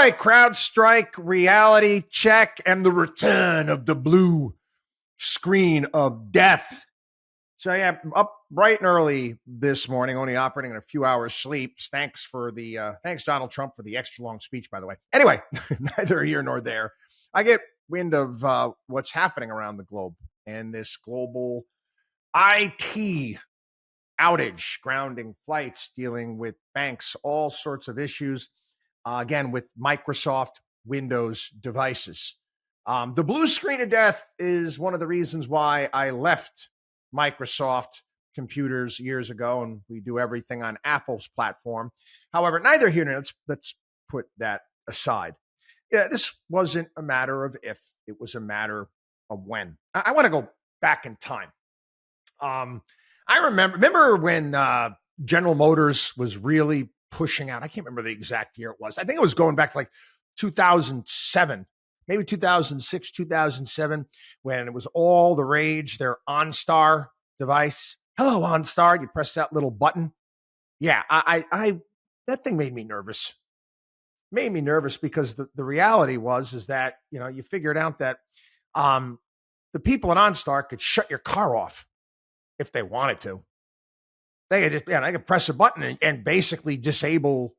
boy, CrowdStrike reality check and the return of the blue screen of death. So yeah, up bright and early this morning, only operating on a few hours sleep. Thanks Donald Trump for the extra long speech, by the way. Anyway, neither here nor there. I get wind of what's happening around the globe and this global IT outage, grounding flights, dealing with banks, all sorts of issues. Again, with Microsoft Windows devices. The blue screen of death is one of the reasons why I left Microsoft computers years ago, and we do everything on Apple's platform. However, neither here nor let's put that aside. Yeah, this wasn't a matter of if, it was a matter of when. I want to go back in time. I remember when General Motors was really pushing out. I can't remember the exact year it was. I think it was going back to like 2007, maybe 2006, 2007, when it was all the rage, their OnStar device. Hello, OnStar. You press that little button. Yeah, I that thing made me nervous. Made me nervous because the reality is that, you figured out that the people at OnStar could shut your car off if they wanted to. They could press a button and basically disable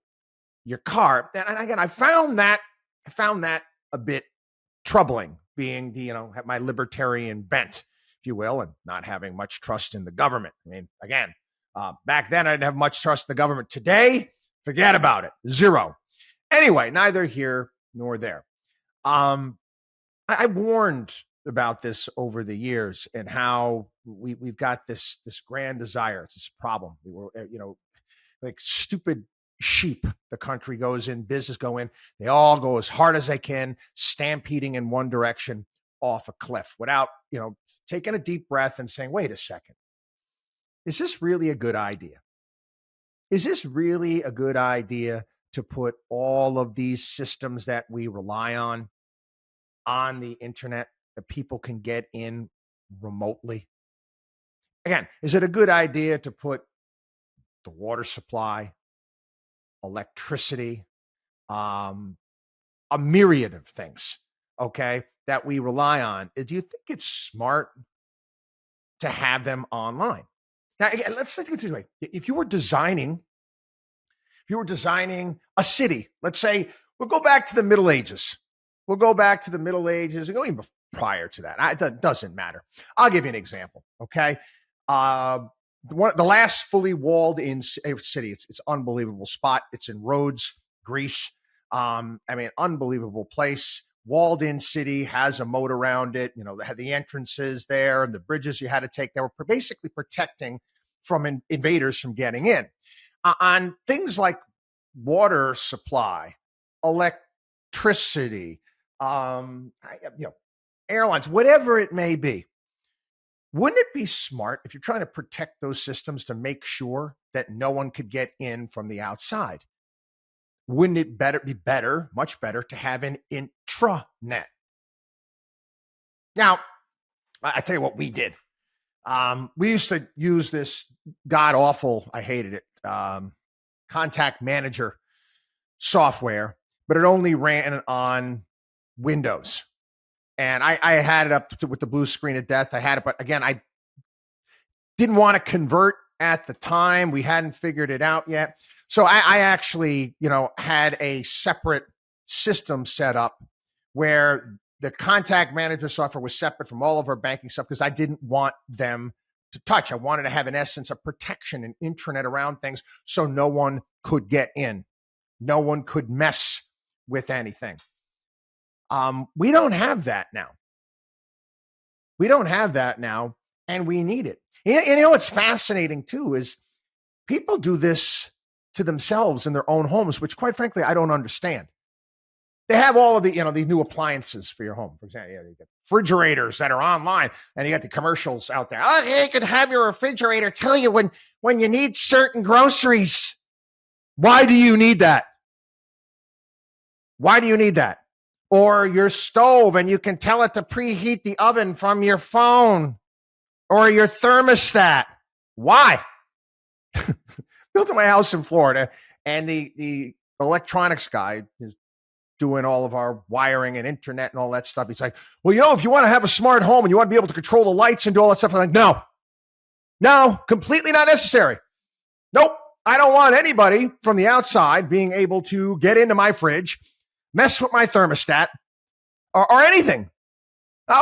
your car. And again, I found that a bit troubling, being my libertarian bent, if you will, and not having much trust in the government. I mean, again, back then I didn't have much trust in the government. Today, forget about it. Zero. Anyway, neither here nor there. I warned about this over the years and how we've got this grand desire. It's this problem. We were, like stupid sheep. The country goes in, business go in. They all go as hard as they can, stampeding in one direction off a cliff without, taking a deep breath and saying, wait a second. Is this really a good idea? Is this really a good idea to put all of these systems that we rely on the internet that people can get in remotely? Again, is it a good idea to put the water supply, electricity, a myriad of things, okay, that we rely on? Do you think it's smart to have them online? Now, again, let's think this way. If you were designing a city, let's say we'll go back to the Middle Ages. We'll go even prior to that. It doesn't matter. I'll give you an example, okay? The last fully walled in city. It's unbelievable spot. It's in Rhodes, Greece. Unbelievable place. Walled in city, has a moat around it. They had the entrances there and the bridges you had to take. They were basically protecting from invaders from getting in. On things like water supply, electricity, airlines, whatever it may be. Wouldn't it be smart, if you're trying to protect those systems, to make sure that no one could get in from the outside? Wouldn't it be much better to have an intranet? Now, I tell you what we did. We used to use this god-awful, I hated it, contact manager software, but it only ran on Windows. And I had it up with the blue screen of death. I had it, but again, I didn't want to convert at the time. We hadn't figured it out yet. So I actually, had a separate system set up where the contact management software was separate from all of our banking stuff because I didn't want them to touch. I wanted to have, in essence, a protection and intranet around things so no one could get in. No one could mess with anything. We don't have that now. And we need it. And what's fascinating too is people do this to themselves in their own homes, which quite frankly, I don't understand. They have all of the, these new appliances for your home. For example, you get refrigerators that are online, and you got the commercials out there. Oh, you can have your refrigerator tell you when you need certain groceries. Why do you need that? Or your stove, and you can tell it to preheat the oven from your phone or your thermostat. Why? Built in my house in Florida, and the electronics guy, his doing all of our wiring and internet and all that stuff. He's like, well, if you want to have a smart home and you want to be able to control the lights and do all that stuff, I'm like, no, completely not necessary. Nope. I don't want anybody from the outside being able to get into my fridge, mess with my thermostat, or anything.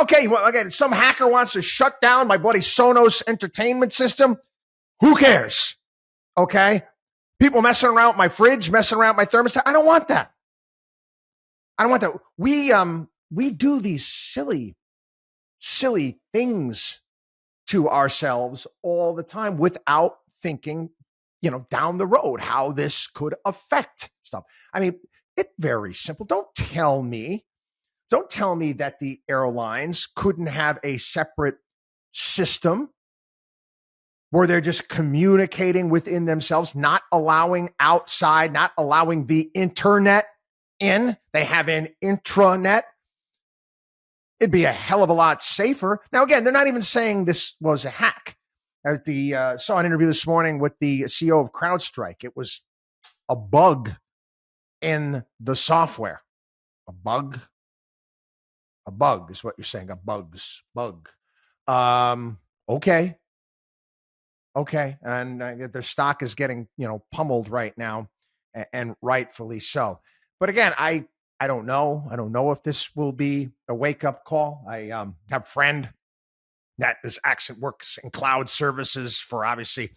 Okay, well, again, some hacker wants to shut down my bloody Sonos entertainment system. Who cares? Okay? People messing around with my fridge, messing around with my thermostat. I don't want that. We do these silly things to ourselves all the time without thinking, down the road, how this could affect stuff. I mean, it's very simple. Don't tell me that the airlines couldn't have a separate system where they're just communicating within themselves, not allowing outside, not allowing the internet in. They have an intranet. It'd be a hell of a lot safer. Now, again, they're not even saying this was a hack. Saw an interview this morning with the CEO of CrowdStrike. It was a bug in the software. A bug is what you're saying. A bug. Okay. And their stock is getting, pummeled right now, and rightfully so. But again, I don't know. I don't know if this will be a wake-up call. I have a friend that works in cloud services for obviously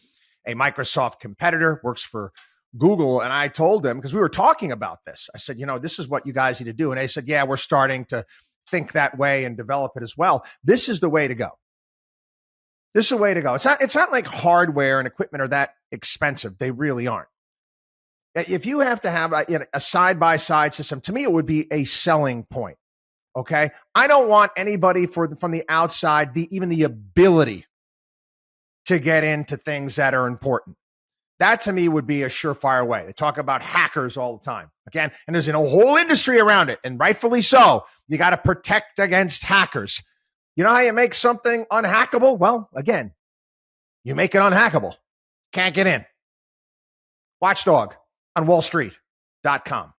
a Microsoft competitor, works for Google. And I told him, because we were talking about this, I said, this is what you guys need to do. And they said, yeah, we're starting to think that way and develop it as well. This is the way to go. It's not like hardware and equipment are that expensive. They really aren't. If you have to have a side-by-side system, to me, it would be a selling point. Okay. I don't want anybody from the outside, even the ability to get into things that are important. That to me would be a surefire way. They talk about hackers all the time. Again, and there's a whole industry around it, and rightfully so. You got to protect against hackers. You know how you make something unhackable? Well, again, you make it unhackable. Can't get in. WatchDog on WallStreet.com.